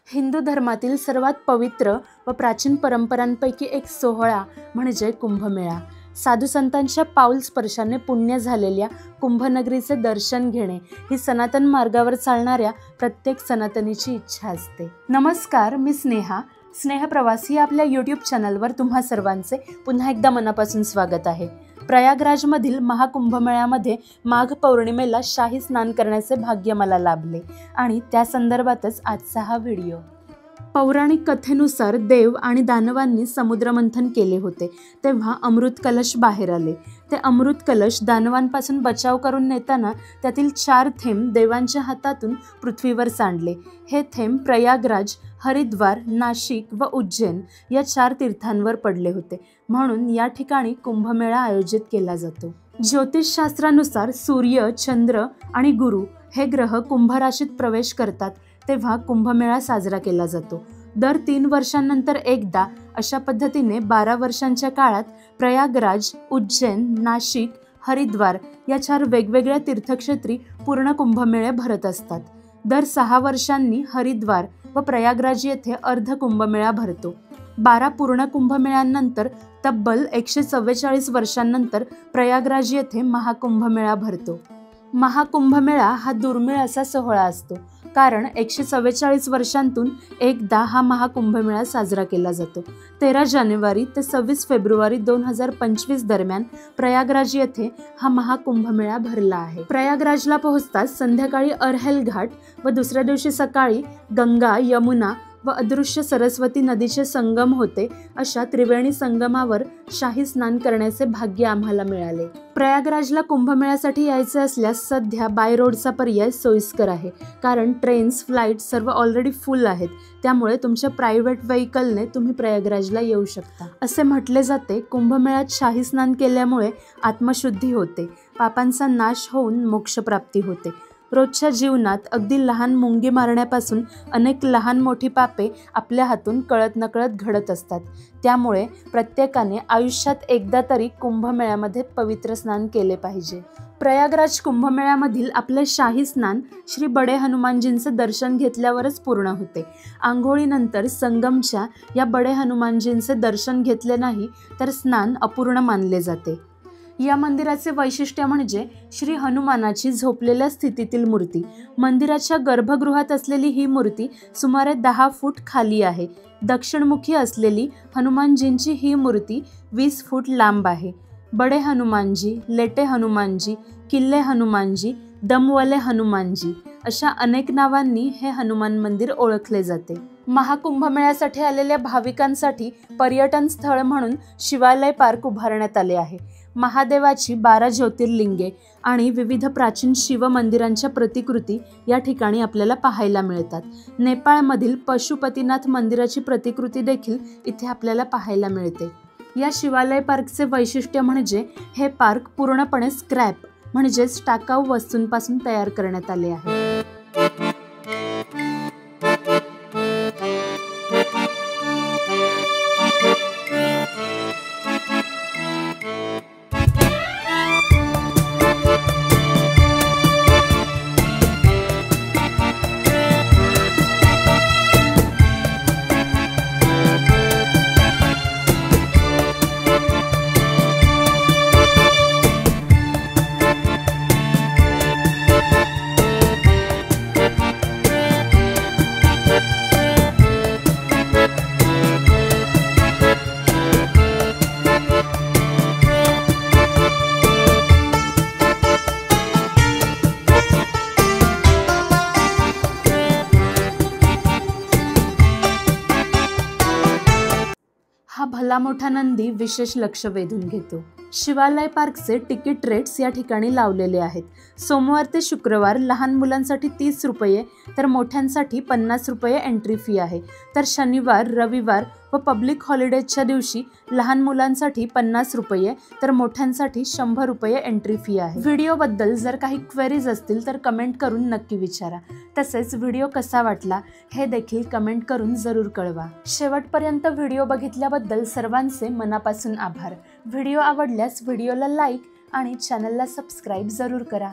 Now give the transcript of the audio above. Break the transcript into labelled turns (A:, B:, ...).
A: हिंदू धर्मातील सर्वात पवित्र व प्राचीन परंपरांपैकी एक सोहळा म्हणजे कुंभमेळा। साधू संतांच्या पाऊल स्पर्शाने पुण्य झालेल्या कुंभनगरीचे दर्शन घेणे ही सनातन मार्गावर चालणाऱ्या प्रत्येक सनातनीची इच्छा असते। नमस्कार, मी स्नेहा प्रवासी आपल्या यूट्यूब चॅनलवर तुम्हा सर्वांचे पुन्हा एकदा मनापासून स्वागत आहे। प्रयागराजमधील महाकुंभमेळ्यामध्ये माघ पौर्णिमेला शाही स्नान करण्याचे भाग्य मला लाभले आणि त्या संदर्भातच आजचा हा व्हिडिओ। पौराणिक कथेनुसार देव आणि दानवांनी समुद्रमंथन केले होते, तेव्हा अमृत कलश बाहेर आले। ते अमृत कलश दानवांपासून बचाव करून नेताना त्यातील 4 थेंब देवांच्या हातातून पृथ्वीवर सांडले। हे थेंब प्रयागराज, हरिद्वार, नाशिक व उज्जैन या 4 तीर्थांवर पडले होते, म्हणून या ठिकाणी कुंभमेळा आयोजित केला जातो। ज्योतिषशास्त्रानुसार सूर्य, चंद्र आणि गुरु हे ग्रह कुंभ राशीत प्रवेश करतात तेव्हा कुंभमेळा साजरा केला जातो। दर 3 वर्षांनंतर एकदा अशा पद्धतीने 12 वर्षांच्या काळात प्रयागराज, उज्जैन, नाशिक, हरिद्वार या 4 वेगवेगळ्या तीर्थक्षेत्री पूर्ण कुंभमेळे भरत असतात। दर 6 वर्षांनी हरिद्वार व प्रयागराज येथे अर्ध कुंभमेळा भरतो। 12 पूर्ण कुंभमेळ्यांनंतर तब्बल 144 वर्षांनंतर प्रयागराज येथे महाकुंभमेळा भरतो। महाकुंभमेळा हा दुर्मिळ असा सोहळा असतो, कारण 144 वर्षांतून एकदा हा महाकुंभमेळा साजरा केला जातो। 13 जानेवारी ते 26 फेब्रुवारी 2025 दरम्यान प्रयागराज येथे हा महाकुंभमेळा भरला आहे। प्रयागराजला पोहोचताच संध्याकाळी अरहल घाट व दुसऱ्या दिवशी सकाळी गंगा, यमुना व अदृश्य सरस्वती नदीचे संगम होते। अशा त्रिवेणी संगमावर शाही स्नान करण्याचे भाग्य आम्हाला मिळाले। प्रयागराजला कुंभमेळ्यासाठी यायचे असल्यास सध्या बाय रोडचा पर्याय सोयीस्कर आहे, कारण ट्रेन्स, फ्लाईट सर्व ऑलरेडी फुल आहेत। त्यामुळे तुमच्या प्रायव्हेट व्हेकलने तुम्ही प्रयागराजला येऊ शकता। असे म्हटले जाते, कुंभमेळ्यात शाही स्नान केल्यामुळे आत्मशुद्धी होते, पापांचा नाश होऊन मोक्षप्राप्ती होते। रोजच्या जीवनात अगदी लहान मुंगी मारण्यापासून अनेक लहान मोठी पापे आपल्या हातून कळत नकळत घडत असतात। त्यामुळे प्रत्येकाने आयुष्यात एकदा तरी कुंभमेळ्यामध्ये पवित्र स्नान केले पाहिजे। प्रयागराज कुंभमेळ्यामधील आपले शाही स्नान श्री बडे हनुमानजींचे दर्शन घेतल्यावरच पूर्ण होते। आंघोळीनंतर संगमच्या या बडे हनुमानजींचे दर्शन घेतले नाही तर स्नान अपूर्ण मानले जाते। या मंदिराचे वैशिष्ट्य म्हणजे श्री हनुमानाची झोपलेल्या स्थितीतील मूर्ती। मंदिराच्या गर्भगृहात असलेली ही मूर्ती सुमारे 10 फूट खाली आहे। दक्षिणमुखी असलेली हनुमानजींची ही मूर्ती 20 फूट लांब आहे। बडे हनुमानजी, लेटे हनुमानजी, किल्ले हनुमानजी, दमवाले हनुमानजी अशा अनेक नावांनी हे हनुमान मंदिर ओळखले जाते। महाकुंभमेळ्यासाठी आलेल्या भाविकांसाठी पर्यटन स्थळ म्हणून शिवालय पार्क उभारण्यात आले आहे। महादेवाची 12 ज्योतिर्लिंगे आणि विविध प्राचीन शिव मंदिरांच्या प्रतिकृती या ठिकाणी आपल्याला पाहायला मिळतात। नेपाळमधील पशुपतीनाथ मंदिराची प्रतिकृती देखील इथे आपल्याला पाहायला मिळते। या शिवालय पार्कचे वैशिष्ट्य म्हणजे हे पार्क पूर्णपणे स्क्रॅप म्हणजेच टाकाऊ वस्तूंपासून तयार करण्यात आले आहे। हा भला मोठा नंदी विशेष लक्ष वेधून घेतो। शिवालय पार्कचे तिकीट रेट्स या ठिकाणी लावलेले आहेत। सोमवार ते शुक्रवार लहान मुलांसाठी 30 रुपये तर मोठ्यांसाठी 50 रुपये एंट्री फी आहे, तर शनिवार, रविवार व पब्लिक हॉलिडेजच्या दिवशी लहान मुलांसाठी 50 रुपये तर मोठ्यांसाठी 100 रुपये एंट्री फी आहे। व्हिडिओबद्दल जर काही क्वेरीज असतील तर कमेंट करून नक्की विचारा। तसेच व्हिडिओ कसा वाटला हे देखील कमेंट करून जरूर कळवा। शेवटपर्यंत व्हिडिओ बघितल्याबद्दल सर्वांचे मनापासून आभार। व्हिडिओ आवडल्यास व्हिडिओला लाईक आणि चॅनलला सबस्क्राईब जरूर करा।